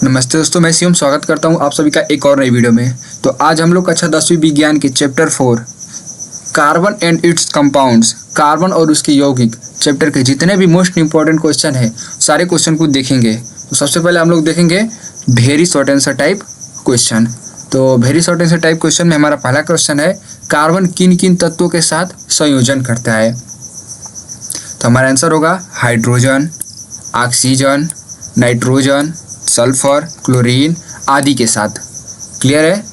नमस्ते दोस्तों, मैं शिवम स्वागत करता हूं आप सभी का एक और नई वीडियो में। तो आज हम लोग कक्षा 10वीं विज्ञान के chapter 4 carbon and it's compounds, carbon और उसके यौगिक चैप्टर के जितने भी मोस्ट इंपॉर्टेंट क्वेश्चन है सारे क्वेश्चन को देखेंगे। तो सबसे पहले हम लोग देखेंगे very short answer type question. तो very short answer type question में हमारा पहला क्वेश्चन है, कार्बन किन किन तत्वों के साथ संयोजन करता है? तो हमारा आंसर होगा hydrogen, oxygen, nitrogen, sulphur, chlorine आदि के साथ। क्लियर है?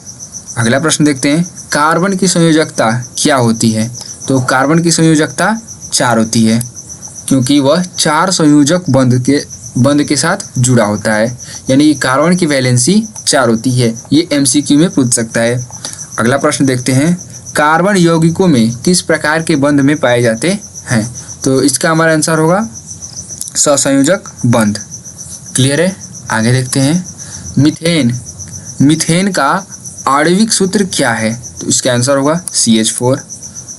अगला प्रश्न देखते हैं, कार्बन की संयोजकता क्या होती है? तो कार्बन की संयोजकता 4 होती है, क्योंकि वह 4 संयोजक बंध के साथ जुड़ा होता है, यानी कार्बन की वैलेंसी 4 होती है। ये एमसीक्यू में पूछ सकता है। अगला प्रश्न देखते हैं, कार्बन यौगिकों में किस प्रकार के बंध में पाए जाते हैं? तो इसका हमारा आंसर होगा सहसंयोजक बंध। क्लियर है? आगे देखते हैं, मीथेन का आणविक सूत्र क्या है? तो इसका आंसर होगा CH4।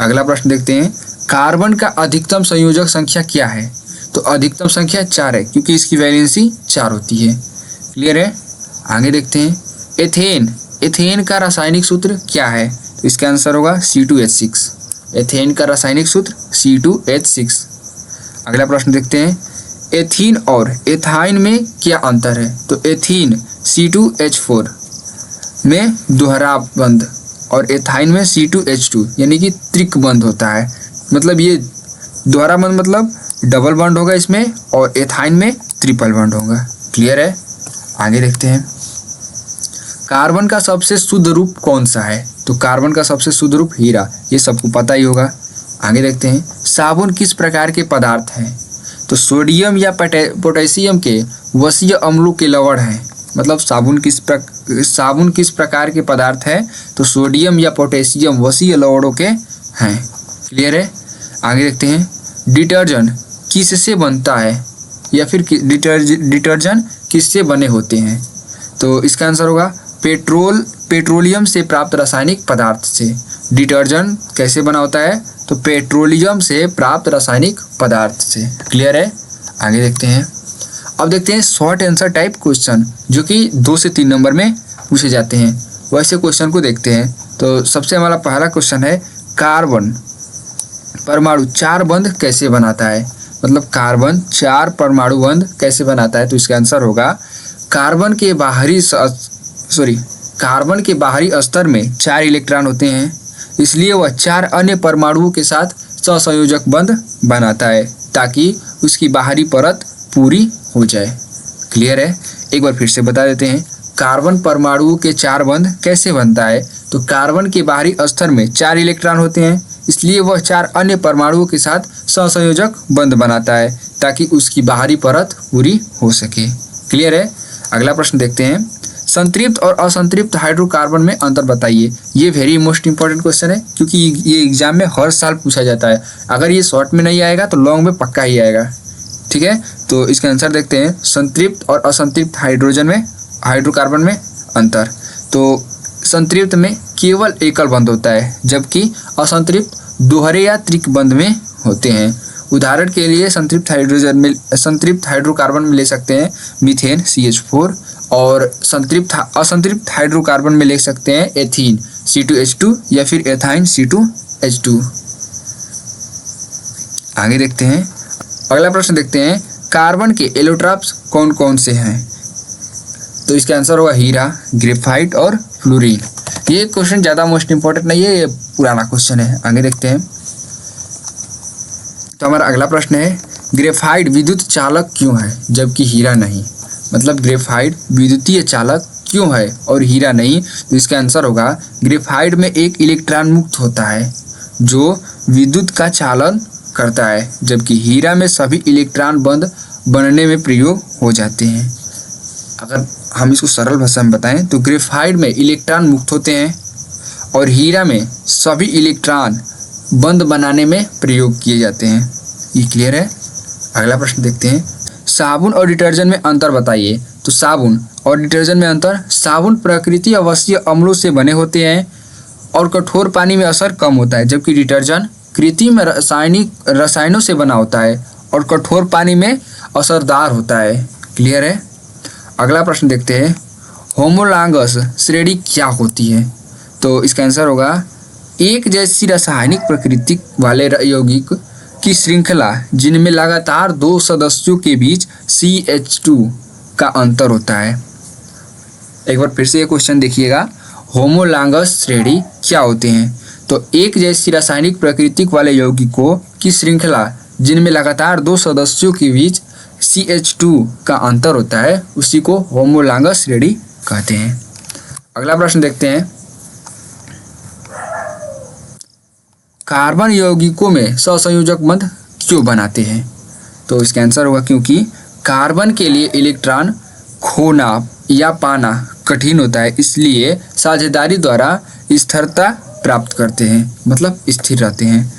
अगला प्रश्न देखते हैं, कार्बन का अधिकतम संयोजक संख्या क्या है? तो अधिकतम संख्या 4 है, क्योंकि इसकी वैलेंसी 4 होती है। क्लियर है? आगे देखते हैं, एथेन का रासायनिक सूत्र क्या है? तो इसका आंसर होगा C2H6। एथेन का रासायनिक सूत्र C2H6। अगला प्रश्न देखते हैं, एथीन और एथाइन में क्या अंतर है? तो एथीन C2H4 में दोहरा बंध और एथाइन में C2H2 यानी कि त्रिक बंध होता है। मतलब ये दोहरा बंध मतलब डबल बंध होगा इसमें, और एथाइन में ट्रिपल बंध होगा। क्लियर है? आगे देखते हैं, कार्बन का सबसे शुद्ध रूप कौन सा है? तो कार्बन का सबसे शुद्ध रूप हीरा, ये सबको पता ही होगा। आगे देखते हैं, साबुन किस प्रकार के पदार्थ हैं? तो सोडियम या पोटेशियम के वसीय अम्लों के लवण है। मतलब साबुन किस प्रकार के पदार्थ है? तो सोडियम या पोटेशियम वसीय लवणों के हैं। क्लियर है? आगे देखते हैं, डिटर्जेंट किससे बनता है, या फिर डिटर्जेंट किससे बने होते हैं? तो इसका आंसर होगा पेट्रोलियम से प्राप्त रासायनिक पदार्थ से। डिटर्जेंट कैसे बना होता है? तो पेट्रोलियम से प्राप्त रासायनिक पदार्थ से। क्लियर है? आगे देखते हैं, अब देखते हैं शॉर्ट आंसर टाइप क्वेश्चन, जो कि 2 से 3 नंबर में पूछे जाते हैं। वैसे क्वेश्चन को देखते हैं। तो सबसे हमारा पहला क्वेश्चन है, कार्बन परमाणु 4 बंध कैसे बनाता है? मतलब कार्बन 4 परमाणु बंध कैसे बनाता है? तो इसका आंसर होगा, कार्बन के बाहरी स्तर में 4 इलेक्ट्रॉन होते हैं, इसलिए वह 4 अन्य परमाणुओं के साथ सहसंयोजक बंध बनाता है, ताकि उसकी बाहरी परत पूरी हो जाए। क्लियर है? एक बार फिर से बता देते हैं, कार्बन परमाणुओं के 4 बंध कैसे बनता है? तो कार्बन के बाहरी स्तर में 4 इलेक्ट्रॉन होते हैं, इसलिए वह 4 अन्य परमाणुओं के साथ सहसंयोजक बंध बनाता है, ताकि उसकी बाहरी परत पूरी हो सके। क्लियर है? अगला प्रश्न देखते हैं, संतृप्त और असंतृप्त हाइड्रोकार्बन में अंतर बताइए। ये वेरी मोस्ट इंपॉर्टेंट क्वेश्चन है, क्योंकि ये एग्जाम में हर साल पूछा जाता है। अगर ये शॉर्ट में नहीं आएगा तो लॉन्ग में पक्का ही आएगा। ठीक है? तो इसका आंसर देखते हैं, संतृप्त और असंतृप्त हाइड्रोकार्बन में अंतर। तो संतृप्त में केवल एकल बंध होता है, जबकि असंतृप्त दोहरे या त्रिक बंध में होते हैं। उदाहरण के लिए संतृप्त हाइड्रोकार्बन में ले सकते हैं मीथेन CH4, और असंतृप्त हाइड्रोकार्बन में ले सकते हैं एथीन C2H2 या फिर एथाइन C2H2। आगे देखते हैं, अगला प्रश्न देखते हैं, कार्बन के एलोट्रॉप्स कौन कौन से हैं? तो इसका आंसर होगा हीरा, ग्रेफाइट और फ्लोरीन। ये क्वेश्चन ज़्यादा मोस्ट इंपॉर्टेंट नहीं है, ये पुराना क्वेश्चन है। आगे देखते हैं, तो हमारा अगला प्रश्न है, ग्रेफाइट विद्युत चालक क्यों है जबकि हीरा नहीं? मतलब ग्रेफाइट विद्युतीय चालक क्यों है और हीरा नहीं? तो इसका आंसर होगा, ग्रेफाइट में एक इलेक्ट्रॉन मुक्त होता है जो विद्युत का चालन करता है, जबकि हीरा में सभी इलेक्ट्रॉन बंध बनने में प्रयोग हो जाते हैं। अगर हम इसको सरल भाषा में बताएं तो ग्रेफाइट में इलेक्ट्रॉन मुक्त होते हैं और हीरा में सभी इलेक्ट्रॉन बंध बनाने में प्रयोग किए जाते हैं। ये क्लियर है? अगला प्रश्न देखते हैं, साबुन और डिटर्जेंट में अंतर बताइए। तो साबुन और डिटर्जेंट में अंतर, साबुन प्रकृति अवश्य अम्लों से बने होते हैं और कठोर पानी में असर कम होता है, जबकि डिटर्जेंट कृत्रिम रसायनों से बना होता है और कठोर पानी में असरदार होता है। क्लियर है? अगला प्रश्न देखते हैं, होमोलॉगस श्रेणी क्या होती है? तो इसका आंसर होगा एक जैसी रासायनिक प्रकृति वाले यौगिक की श्रृंखला जिनमें लगातार दो सदस्यों के बीच CH2 का अंतर होता है। एक बार फिर से ये क्वेश्चन देखिएगा, होमोलॉगस श्रेणी क्या होते हैं? तो एक जैसी रासायनिक प्रकृति वाले यौगिकों की श्रृंखला जिनमें लगातार दो सदस्यों के बीच CH2 का अंतर होता है उसी को होमोलॉगस श्रेणी कहते हैं। अगला प्रश्न देखते हैं, कार्बन यौगिकों में सहसंयोजक बंध क्यों बनाते हैं? तो इसका आंसर होगा क्योंकि कार्बन के लिए इलेक्ट्रॉन खोना या पाना कठिन होता है, इसलिए साझेदारी द्वारा स्थिरता प्राप्त करते हैं, मतलब स्थिर रहते हैं।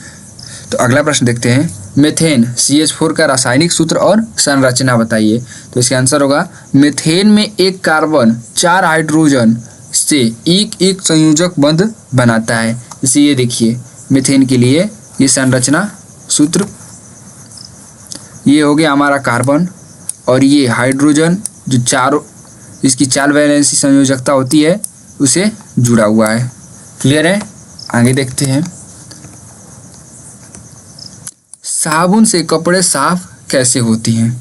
तो अगला प्रश्न देखते हैं, मेथेन CH4 का रासायनिक सूत्र और संरचना बताइए। तो इसका आंसर होगा मेथेन में एक कार्बन 4 हाइड्रोजन से एक संयोजक बंध बनाता है। इसे ये देखिए, मेथेन के लिए ये संरचना सूत्र, ये हो गया हमारा कार्बन और ये हाइड्रोजन जो चारों इसकी 4 वैलेंसी संयोजकता होती है उसे जुड़ा हुआ है। क्लियर है? आगे देखते हैं, साबुन से कपड़े साफ कैसे होती हैं?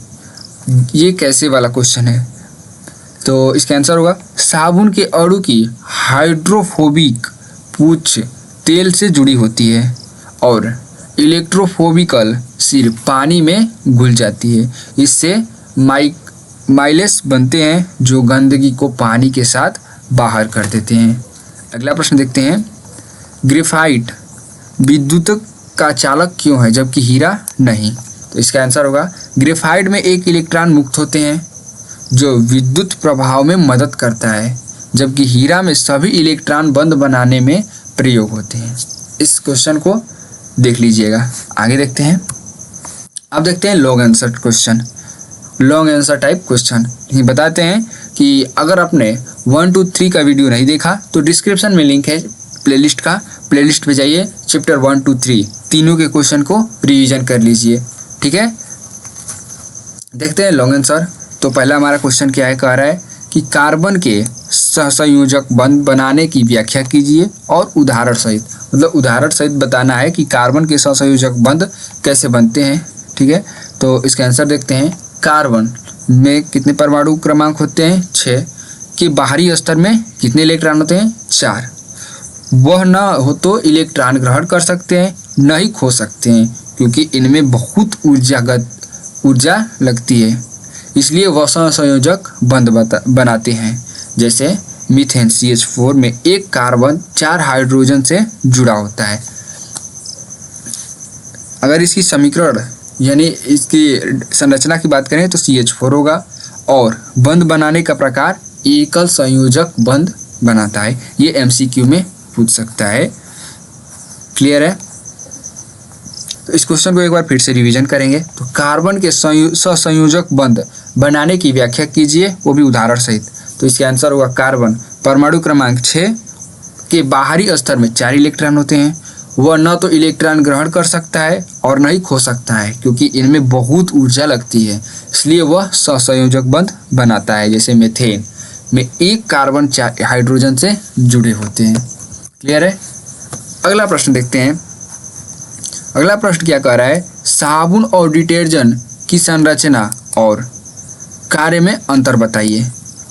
ये कैसे वाला क्वेश्चन है। तो इसका आंसर होगा साबुन के अणु की हाइड्रोफोबिक पूंछ तेल से जुड़ी होती है और इलेक्ट्रोफोबिकल सिर पानी में घुल जाती है। इससे माइलेस बनते हैं जो गंदगी को पानी के साथ बाहर कर देते हैं। अगला प्रश्न देखते हैं, ग्रेफाइट विद्युत का चालक क्यों है जबकि हीरा नहीं? तो इसका आंसर होगा ग्रेफाइट में एक इलेक्ट्रॉन मुक्त होते हैं जो विद्युत प्रभाव में मदद करता है, जबकि हीरा में सभी इलेक्ट्रॉन बंध बनाने में प्रयोग होते हैं। इस क्वेश्चन को देख लीजिएगा। आगे देखते हैं, अब देखते हैं long answer question, long answer type question. ये बताते हैं कि अगर आपने 1, 2, 3 का वीडियो नहीं देखा तो डिस्क्रिप्शन में लिंक है प्लेलिस्ट का, प्लेलिस्ट पे जाइए, चैप्टर 1, 2, 3 तीनों के क्वेश्चन को रिवीजन कर लीजिए। ठीक है, देखते हैं लॉन्ग आंसर। तो पहला हमारा क्वेश्चन क्या है, कह रहा है कि कार्बन के सहसंयोजक बंध बनाने की व्याख्या कीजिए और उदाहरण सहित, मतलब उदाहरण सहित बताना है कि कार्बन के सहसंयोजक बंध कैसे बनते हैं। ठीक है, तो इसका आंसर देखते हैं, कार्बन में कितने परमाणु क्रमांक होते हैं? 6 के बाहरी स्तर में कितने इलेक्ट्रॉन होते हैं? 4। वह न हो तो इलेक्ट्रॉन ग्रहण कर सकते हैं, न ही खो सकते हैं क्योंकि इनमें बहुत ऊर्जा लगती है, इसलिए वह सहसंयोजक बंध बनाते हैं। जैसे मीथेन CH4 में एक कार्बन 4 हाइड्रोजन से जुड़ा होता है। अगर इसकी समीकरण यानी इसकी संरचना की बात करें तो CH4 होगा और बंध बनाने का प्रकार एकल संयोजक बंध बनाता है। ये MCQ में पूछ सकता है। क्लियर है? तो इस क्वेश्चन को एक बार फिर से रिवीजन करेंगे। तो कार्बन के सहसंयोजक बंध बनाने की व्याख्या कीजिए, वो भी उदाहरण सहित। तो इसका आंसर होगा कार्बन परमाणु क्रमांक 6 के बाहरी स्तर में 4 इलेक्ट्रॉन होते हैं। वह न तो इलेक्ट्रॉन ग्रहण कर सकता है और न ही खो सकता है क्योंकि इनमें बहुत ऊर्जा लगती है, इसलिए वह सहसंयोजक बंध बनाता है। जैसे मीथेन में एक कार्बन 4 हाइड्रोजन से जुड़े होते हैं। क्लियर है? अगला प्रश्न देखते हैं। अगला प्रश्न क्या कह रहा है, साबुन और डिटर्जेंट की संरचना और कार्य में अंतर बताइए।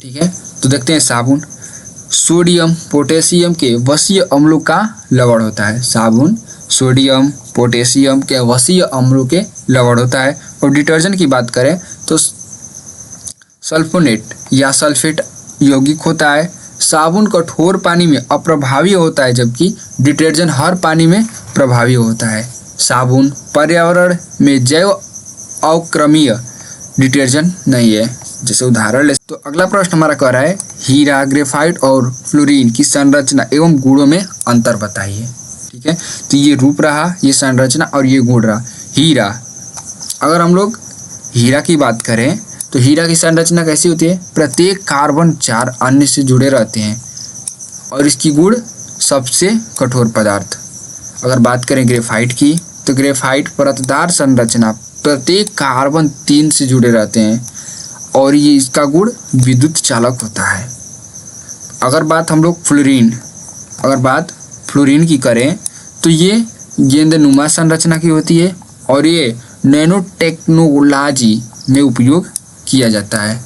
ठीक है, तो देखते हैं, साबुन सोडियम पोटेशियम के वसीय अम्लों का लवण होता है। साबुन सोडियम पोटेशियम के वसीय अम्लों के लवण होता है। और डिटर्जेंट की बात करें तो सल्फोनेट या सल्फेट यौगिक होता है। साबुन कठोर पानी में अप्रभावी होता है जबकि डिटर्जेंट हर पानी में प्रभावी होता है। साबुन पर्यावरण में जैव अवक्रमीय डिटर्जेंट नहीं है। जैसे उदाहरण ले तो अगला प्रश्न हमारा कह रहा है, हीरा ग्रेफाइट और फ्लोरीन की संरचना एवं गुणों में अंतर बताइए। ठीक है, तो ये रूप रहा, ये संरचना और ये गुण रहा। हीरा, अगर हम लोग हीरा की बात करें तो हीरा की संरचना कैसी होती है? प्रत्येक कार्बन 4 अन्य से जुड़े रहते हैं और इसकी गुण सबसे कठोर पदार्थ। अगर बात करें ग्रेफाइट की तो ग्रेफाइट परतदार संरचना, प्रत्येक कार्बन 3 से जुड़े रहते हैं और ये इसका गुण विद्युत चालक होता है। अगर बात हम लोग फ्लोरीन की करें तो ये गेंदनुमा संरचना की होती है और ये नैनो टेक्नोलॉजी में उपयोग किया जाता है।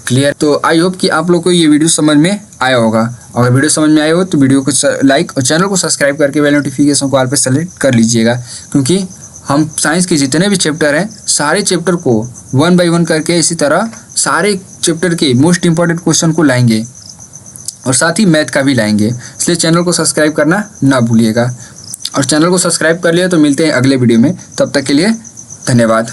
क्लियर? तो आई होप कि आप लोग को ये वीडियो समझ में आया होगा। अगर वीडियो समझ में आया हो तो वीडियो को लाइक और चैनल को सब्सक्राइब करके बेल नोटिफिकेशन को ऑल पे सेलेक्ट कर लीजिएगा, क्योंकि हम साइंस के जितने भी चैप्टर हैं सारे चैप्टर को 1 बाय 1 करके इसी तरह सारे चैप्टर के मोस्ट इंपॉर्टेंट क्वेश्चन को लाएंगे और साथ ही मैथ का भी लाएंगे। इसलिए चैनल को सब्सक्राइब करना ना भूलिएगा। और चैनल को सब्सक्राइब कर लिया तो मिलते हैं अगले वीडियो में। तब तक के लिए धन्यवाद।